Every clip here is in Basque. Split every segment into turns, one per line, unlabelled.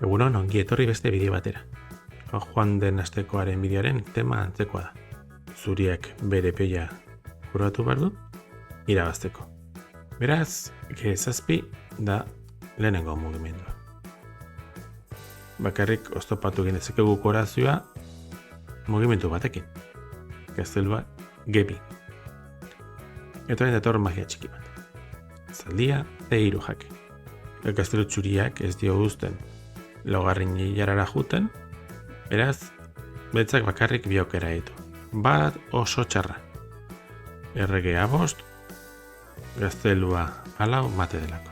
Egunon, ongi etorri beste bideo batera. Joan den astekoaren bideoaren tema antzekoa da. Zuriak bere peia kuratu behar du, irabazteko. Beraz, G7 da lehenengo mugimendua. Bakarrik oztopatu genezakegu korazioa mugimendu batekin. Gaztelua G2. Eta hori dator magia txiki bat. Zaldia C3 jake. Gaztelu txuriak ez dio guzten laugarren jarara juten, beraz, beltzak bakarrik bi aukera ditu. Bat oso txarra. Errege A5, gaztelua A4 mate delako.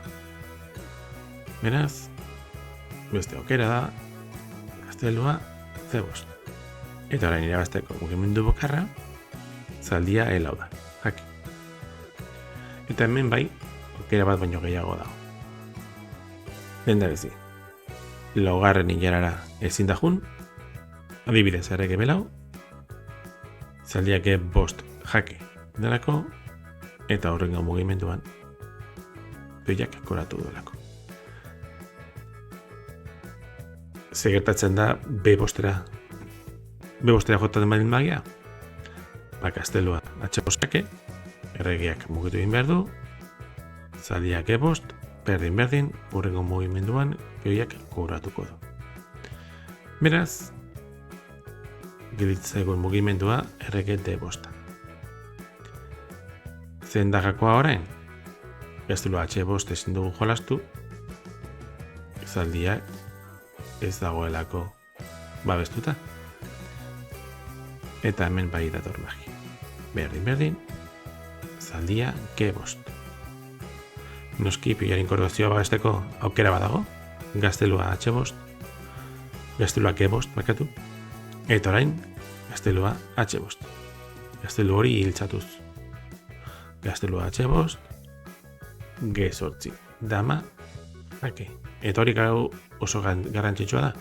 Beraz, beste aukera da, gaztelua C5. Eta orain irabazteko mugimendu bakarra, zaldia E4 da. Jake. Eta hemen bai, aukera bat baino gehiago dago. Lehendabezi, laugarren hilarara ezin da jun, adibidez errege B4, zaldiak E5 jake delako, eta horrengo mugimenduan peoiak koratu delako. Gertatzen da B5-era jotaten baldin magia, gaztelua H5 jake, erregeak mugitu egin behar du, zaldiak E5, berdin, hurrengo mugimenduan peoiak kobratuko du. Beraz, gelitzaigun mugimendua errege D5. Zein dagakoa orain? Gaztelua H5 ezin dugu jolastu, zaldiak ez dagoelako babestuta. Eta hemen bai dator magia. Berdin, zaldia G5. Noski peoiaren koordinazioa babesteko aukera badago, gaztelua H5, gaztelua G5 bakatu, eta orain gaztelua H5. Gaztelu hori hiltzatuz. Gaztelua H5, G8, dama, jake. Eta hori oso garrantzitsua da,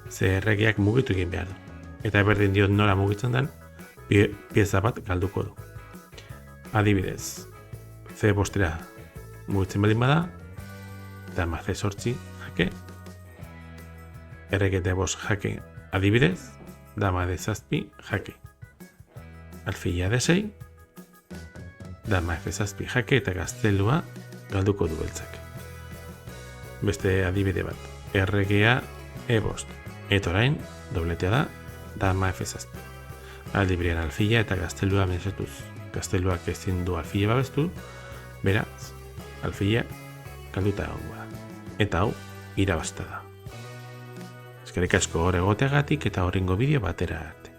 ze erregeak mugitu egin behar du. Eta berdin diot nola mugitzen den, pieza bat galduko du. Adibidez, C5-era mugitzen baldin bada, dama C8 jake, errege D5 jake adibidez, dama D7 jake, alfila D6, dama F7 jake eta gaztelua galduko du beltzak. Beste adibide bat, erregea E5, eta orain dobletea da, dama F7. Aldi berean alfila eta gaztelua mesetuz. Gazteluak ezin du alfila babestu, beraz, alfila galduta egongo da. Eta hau, irabazta da. Eskerrik asko hor egoteagatik eta horrengo bideo batera arte.